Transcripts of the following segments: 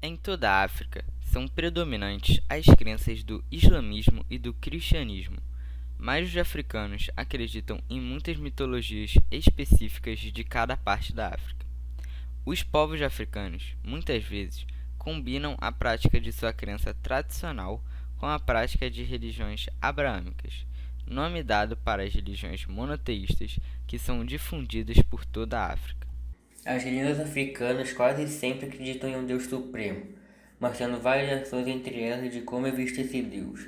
Em toda a África, são predominantes as crenças do islamismo e do cristianismo, mas os africanos acreditam em muitas mitologias específicas de cada parte da África. Os povos africanos, muitas vezes, combinam a prática de sua crença tradicional com a prática de religiões abraâmicas, nome dado para as religiões monoteístas que são difundidas por toda a África. As religiões africanas quase sempre acreditam em um Deus supremo, mas tendo variações entre elas de como é visto esse Deus.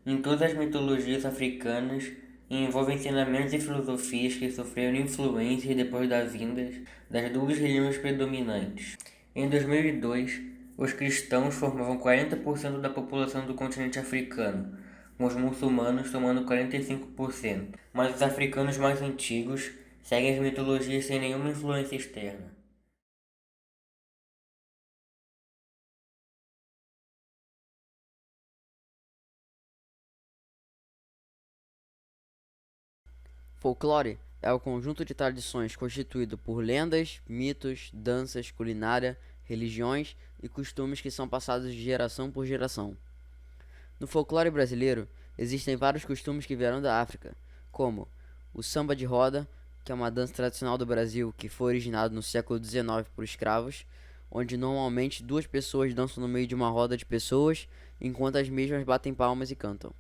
Em todas as mitologias africanas, envolvem ensinamentos e filosofias que sofreram influências depois das vindas das duas religiões predominantes. Em 2002, os cristãos formavam 40% da população do continente africano, com os muçulmanos tomando 45%. Mas os africanos mais antigos seguem as mitologias sem nenhuma influência externa. Folclore é o conjunto de tradições constituído por lendas, mitos, danças, culinária, religiões e costumes que são passados de geração por geração. No folclore brasileiro, existem vários costumes que vieram da África, como o samba de roda, que é uma dança tradicional do Brasil que foi originado no século XIX por escravos, onde normalmente duas pessoas dançam no meio de uma roda de pessoas, enquanto as mesmas batem palmas e cantam.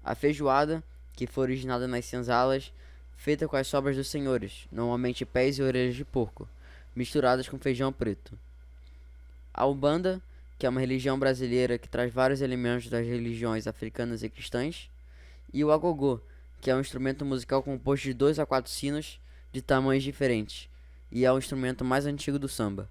A feijoada, que foi originada nas senzalas, feita com as sobras dos senhores, normalmente pés e orelhas de porco, misturadas com feijão preto. A Umbanda, que é uma religião brasileira que traz vários elementos das religiões africanas e cristãs. E o Agogô, que é um instrumento musical composto de 2 a 4 sinos de tamanhos diferentes, e é o instrumento mais antigo do samba.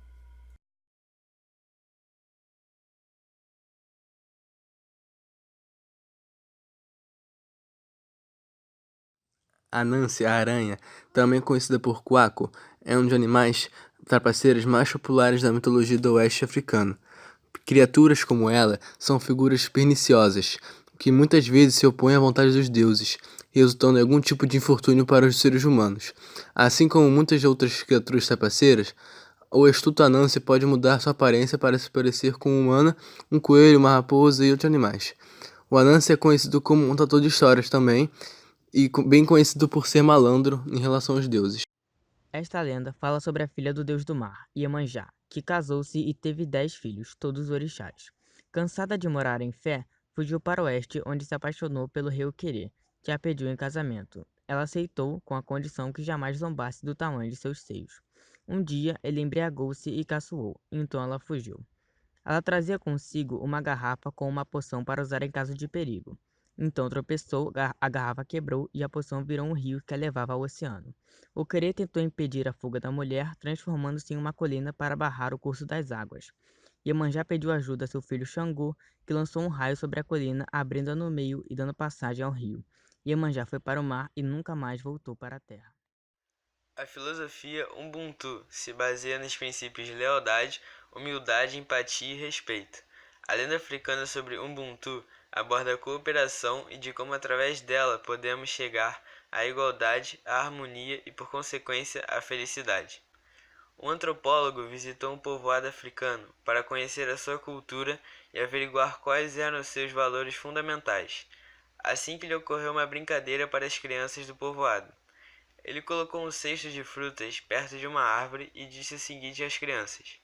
A Nancy, a aranha, também conhecida por Kwaku, é um dos animais trapaceiros mais populares da mitologia do oeste africano. Criaturas como ela são figuras perniciosas, que muitas vezes se opõem à vontade dos deuses, resultando em algum tipo de infortúnio para os seres humanos. Assim como muitas outras criaturas trapaceiras, o astuto Anansi pode mudar sua aparência para se parecer com uma humana, um coelho, uma raposa e outros animais. O Anansi é conhecido como um contador de histórias também, e bem conhecido por ser malandro em relação aos deuses. Esta lenda fala sobre a filha do deus do mar, Iemanjá, que casou-se e teve 10 filhos, todos orixás. Cansada de morar em Fé, fugiu para o oeste, onde se apaixonou pelo rei Uquerê, que a pediu em casamento. Ela aceitou, com a condição que jamais zombasse do tamanho de seus seios. Um dia, ele embriagou-se e caçoou, então ela fugiu. Ela trazia consigo uma garrafa com uma poção para usar em caso de perigo. Então tropeçou, a garrafa quebrou e a poção virou um rio que a levava ao oceano. O Querer tentou impedir a fuga da mulher, transformando-se em uma colina para barrar o curso das águas. Iemanjá pediu ajuda a seu filho Xangô, que lançou um raio sobre a colina, abrindo-a no meio e dando passagem ao rio. Iemanjá foi para o mar e nunca mais voltou para a terra. A filosofia Ubuntu se baseia nos princípios de lealdade, humildade, empatia e respeito. A lenda africana sobre Ubuntu aborda a cooperação e de como através dela podemos chegar à igualdade, à harmonia e, por consequência, à felicidade. Um antropólogo visitou um povoado africano para conhecer a sua cultura e averiguar quais eram seus valores fundamentais. Assim que lhe ocorreu uma brincadeira para as crianças do povoado. Ele colocou um cesto de frutas perto de uma árvore e disse o seguinte às crianças: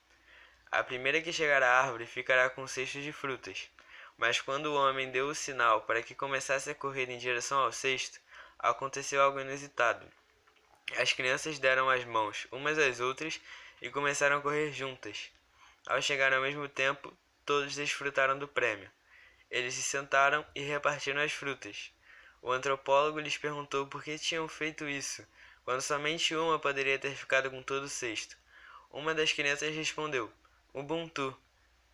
a primeira que chegar à árvore ficará com o cesto de frutas. Mas quando o homem deu o sinal para que começasse a correr em direção ao cesto, aconteceu algo inusitado. As crianças deram as mãos umas às outras e começaram a correr juntas. Ao chegar ao mesmo tempo, todos desfrutaram do prêmio. Eles se sentaram e repartiram as frutas. O antropólogo lhes perguntou por que tinham feito isso, quando somente uma poderia ter ficado com todo o cesto. Uma das crianças respondeu: Ubuntu.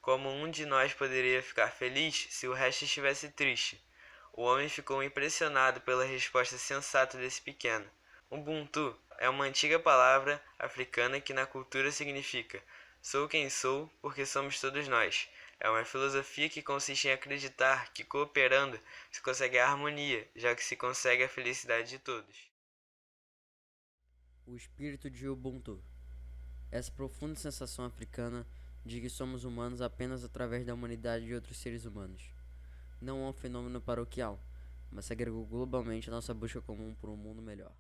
Como um de nós poderia ficar feliz se o resto estivesse triste? O homem ficou impressionado pela resposta sensata desse pequeno. Ubuntu é uma antiga palavra africana que na cultura significa sou quem sou porque somos todos nós. É uma filosofia que consiste em acreditar que cooperando se consegue a harmonia, já que se consegue a felicidade de todos. O espírito de Ubuntu. Essa profunda sensação africana de que somos humanos apenas através da humanidade de outros seres humanos. Não é um fenômeno paroquial, mas se agregou globalmente à nossa busca comum por um mundo melhor.